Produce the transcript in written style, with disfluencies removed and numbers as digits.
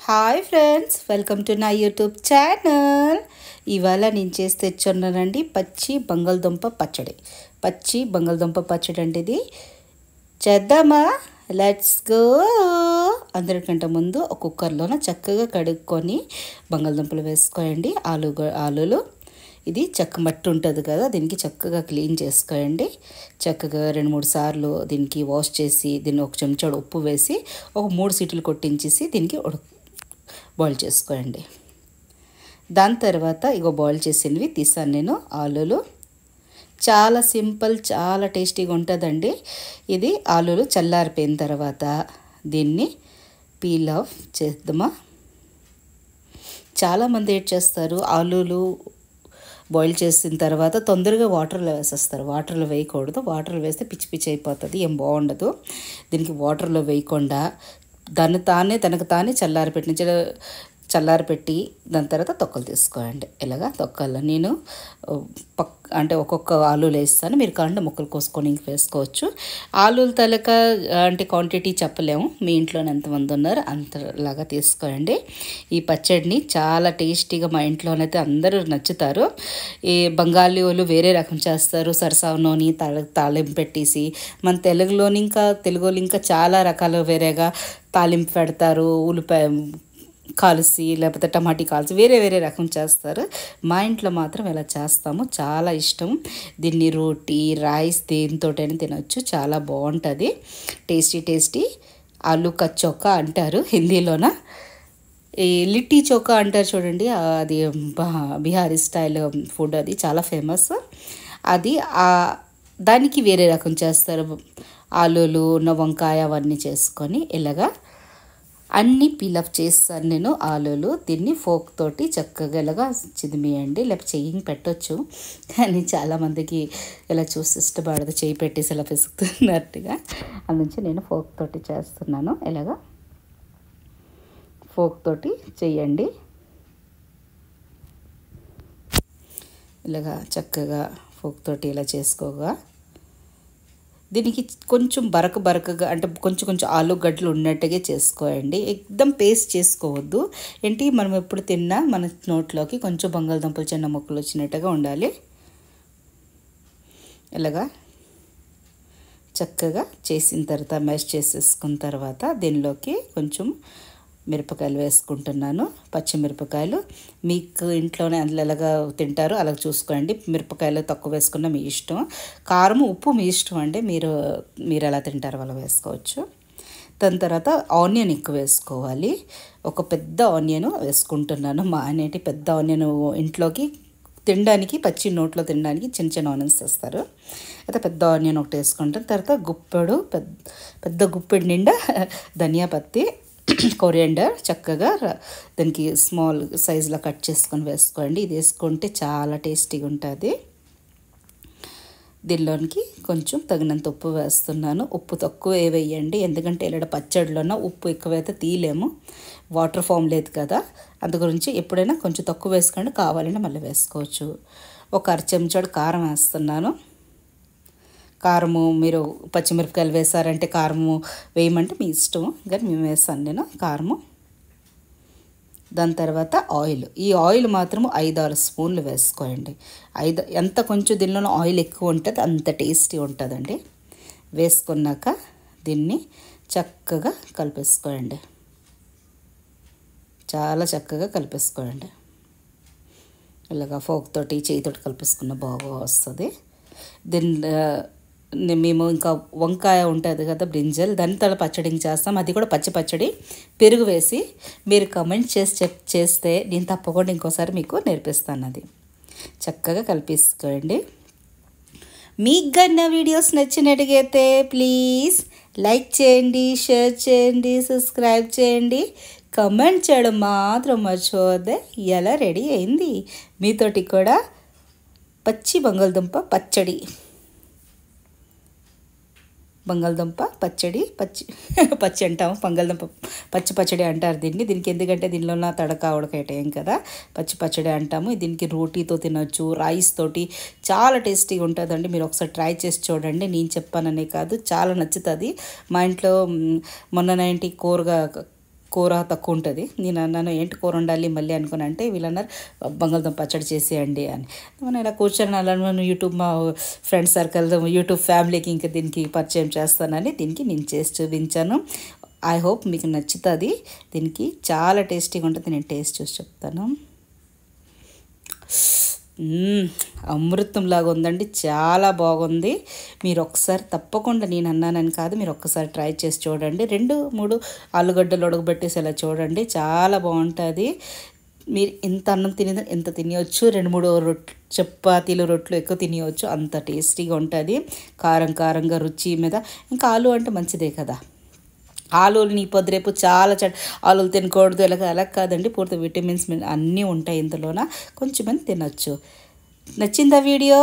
Hi friends, welcome to నా YouTube channel. ఇవాళ నేను చేసి తెచ్చున్నానండి పచ్చి బంగాళదుంప పచ్చడి. పచ్చి బంగాళదుంప పచ్చడి అంటే ఇది చేద్దామా? Let's go. అందరికంటే ముందు ఒక కుక్కర్లోన చక్కగా కడుక్కొని బంగాళదుంపలు వేసుకోండి. ఆలులు ఇది చెక్క మట్టి ఉంటుంది కదా, దీనికి చక్కగా క్లీన్ చేసుకోండి. చక్కగా 2-3 సార్లు దీనికి వాష్ చేసి దీన్ని ఒక చెంచాడు ఉప్పు వేసి ఒక 3 సీట్లు కొట్టించేసి దీనికి బాయిల్ చేసుకోండి. దాని తర్వాత బాయిల్ చేసినవి తీసాను నేను. ఆలులు చాలా సింపుల్, చాలా టేస్టీగా ఉంటుందండి. ఇది ఆలులు చల్లారిపోయిన తర్వాత దీన్ని పీల్ ఆఫ్ చేద్దామా. చాలామంది ఏం చేస్తారు, ఆలులు బాయిల్ చేసిన తర్వాత తొందరగా వాటర్లో వేసేస్తారు. వాటర్లో వేయకూడదు. వాటర్లో వేస్తే పిచ్చి పిచ్చి అయిపోతుంది, ఏం బాగుండదు. దీనికి వాటర్లో వేయకుండా తనకు తానే చల్లారిపెట్టి దాని తర్వాత తొక్కలు తీసుకోండి. ఇలాగా తొక్కలు నేను అంటే ఒక్కొక్క ఆలులు వేస్తాను. మీరు కాండ ముక్కలు కోసుకొని ఇంక వేసుకోవచ్చు. ఆలుల తలక అంటే క్వాంటిటీ చెప్పలేము, మీ ఇంట్లో ఎంతమంది ఉన్నారు అంతలాగా తీసుకోండి. ఈ పచ్చడిని చాలా టేస్టీగా మా ఇంట్లోనైతే అందరూ నచ్చుతారు. ఈ బంగాళీ వాళ్ళు వేరే రకం చేస్తారు, సరసావనోని తాలింపు పెట్టేసి. మన తెలుగులో ఇంకా చాలా రకాలు వేరేగా తాలింపు పెడతారు. ఉల్లిపాయ కాల్చి లేకపోతే టమాటీ కాల్చి వేరే వేరే రకం చేస్తారు. మా ఇంట్లో మాత్రం ఇలా చేస్తాము, చాలా ఇష్టం. దీన్ని రోటీ రైస్ దేనితోటైనా తినొచ్చు, చాలా బాగుంటుంది. టేస్టీ ఆలు కచ్చోకా అంటారు హిందీలోన. ఈ లిట్టి చోకా అంటారు చూడండి, అది బీహారీ స్టైల్ ఫుడ్, అది చాలా ఫేమస్. అది దానికి వేరే రకం చేస్తారు. ఆలులు వంకాయ అవన్నీ చేసుకొని ఇలాగా అన్నీ పీలఫ్ చేస్తాను నేను. ఆలులు దీన్ని ఫోక్ తోటి చక్కగా ఇలాగా చిదిమియండి, లేకపోతే చెయ్యి పెట్టవచ్చు. కానీ చాలామందికి ఇలా చూసి ఇష్టపడదు, చెయ్యి పెట్టేసి ఇలా పిసుకుతున్నట్టుగా. అందుంచి నేను ఫోక్ తోటి చేస్తున్నాను. ఇలాగా ఫోక్ తోటి చెయ్యండి. ఇలాగా చక్కగా ఫోక్ తోటి ఇలా చేసుకోగా దీనికి కొంచెం బరకగా అంటే కొంచెం ఆలుగడ్డలు ఉన్నట్టుగా చేసుకోండి. ఎక్దం పేస్ట్ చేసుకోవద్దు. ఏంటి మనం ఎప్పుడు తిన్నా మన నోట్లోకి కొంచెం బంగాళదుంపలు చిన్న ముక్కలు వచ్చినట్టుగా ఉండాలి. ఇలాగా చక్కగా చేసిన తర్వాత మ్యాష్ చేసేసుకున్న తర్వాత దీనిలోకి కొంచెం మిరపకాయలు వేసుకుంటున్నాను. పచ్చిమిరపకాయలు మీకు ఇంట్లోనే ఎలాగా తింటారో అలా చూసుకోండి. మిరపకాయలు తక్కువ వేసుకున్న మీ ఇష్టం. కారం ఉప్పు మీ ఇష్టం అండి, మీరు ఎలా తింటారో అలా వేసుకోవచ్చు. దాని తర్వాత ఆనియన్ ఎక్కువ వేసుకోవాలి. ఒక పెద్ద ఆనియన్ వేసుకుంటున్నాను. మా ఆయన పెద్ద ఆనియన్ ఇంట్లోకి తినడానికి, పచ్చి నోట్లో తినడానికి చిన్న ఆనియన్స్ వేస్తారు. అయితే పెద్ద ఆనియన్ ఒకటి వేసుకుంటాను. తర్వాత పెద్ద గుప్పెడు నిండా ధనియా పత్తి, కొరియాండర్ చక్కగా దానికి స్మాల్ సైజులో కట్ చేసుకొని వేసుకోండి. ఇది వేసుకుంటే చాలా టేస్టీగా ఉంటుంది. దీనిలోనికి కొంచెం తగినంత ఉప్పు వేస్తున్నాను. ఉప్పు తక్కువ వేయండి, ఎందుకంటే ఇలా పచ్చడిలోన ఉప్పు ఎక్కువైతే తీయలేము, వాటర్ ఫామ్ లేదు కదా. అందు గురించి ఎప్పుడైనా కొంచెం తక్కువ వేసుకోండి, కావాలంటే మళ్ళీ వేసుకోవచ్చు. ఒక 1/2 చెంచాడు కారం వేస్తున్నాను. కారము మీరు పచ్చిమిరపకాయలు వేసారంటే కారము వేయమంటే మీ ఇష్టం, కానీ మేము వేస్తాను నేను కారము. దాని తర్వాత ఆయిల్. ఈ ఆయిల్ మాత్రము 5-6 స్పూన్లు వేసుకోండి. ఎంత కొంచెం దీనిలో ఆయిల్ ఎక్కువ ఉంటుంది అంత టేస్టీ ఉంటుందండి. వేసుకున్నాక దీన్ని చక్కగా కలిపేసుకోండి. చాలా చక్కగా కలిపేసుకోండి. ఇలాగా ఫోక్ తోటి చేయితోటి కలిపేసుకున్న బాగా వస్తుంది. మేము ఇంకా వంకాయ ఉంటుంది కదా, బ్రింజల్, దానితో పచ్చడి చేస్తాం. అది కూడా పచ్చడి పెరుగు వేసి. మీరు కమెంట్ చేస్తే నేను తప్పకుండా ఇంకోసారి మీకు నేర్పిస్తాను. అది చక్కగా కలిపేసుకోండి. మీకు కన్నా వీడియోస్ నచ్చినట్టుగైతే ప్లీజ్ లైక్ చేయండి, షేర్ చేయండి, సబ్స్క్రైబ్ చేయండి, కమెంట్ చేయడం మాత్రం మర్చిపోవద్దే. ఎలా రెడీ అయింది మీతోటి కూడా పచ్చి బంగాళదుంప పచ్చడి. పచ్చి అంటాము, బంగాళదుంప పచ్చడి అంటారు దీనికి ఎందుకంటే దీనిలో నా తడక ఉడకటం కదా, పచ్చడి అంటాము. దీనికి రోటీతో తినొచ్చు, రైస్ తోటి చాలా టేస్టీగా ఉంటుందండి. మీరు ఒకసారి ట్రై చేసి చూడండి. నేను చెప్పాననే కాదు, చాలా నచ్చుతుంది. మా ఇంట్లో మొన్న కూరగా కూర తక్కువ ఉంటుంది. నేను అన్నాను ఏంటి కూర వండాలి మళ్ళీ అనుకుని అంటే వీళ్ళన్నారు బంగాళదుంప పచ్చడి చేసేయండి అని. మనం ఇలా కూర్చొని అలా యూట్యూబ్ మా ఫ్రెండ్ సర్కిల్ యూట్యూబ్ ఫ్యామిలీకి ఇంకా దీనికి పరిచయం చేస్తానని దీనికి నేను చేసి చూపించాను. ఐ హోప్ మీకు నచ్చుతుంది. దీనికి చాలా టేస్టీగా ఉంటుంది. నేను టేస్ట్ చూసి చెప్తాను. అమృతంలాగా ఉందండి, చాలా బాగుంది. మీరు ఒకసారి తప్పకుండా, నేను అన్నానని కాదు, మీరు ఒక్కసారి ట్రై చేసి చూడండి. 2-3 ఆలుగడ్డలు ఉడకబెట్టేసి అలా చూడండి, చాలా బాగుంటుంది. మీరు ఇంత అన్నం తినేది ఎంత తినేయచ్చు, 2-3 చపాతీలు రొట్లు ఎక్కువ తినేయచ్చు, అంత టేస్టీగా ఉంటుంది. కారం కారంగా రుచి మీద. ఇంకా ఆలు అంటే మంచిదే కదా, ఆలుని పొద్దురేపు చాలా ఆలులు తినకూడదు అలా కాదండి, పూర్తి విటమిన్స్ అన్నీ ఉంటాయి ఇందులోన, కొంచెం తినచ్చు. నచ్చిందా వీడియో?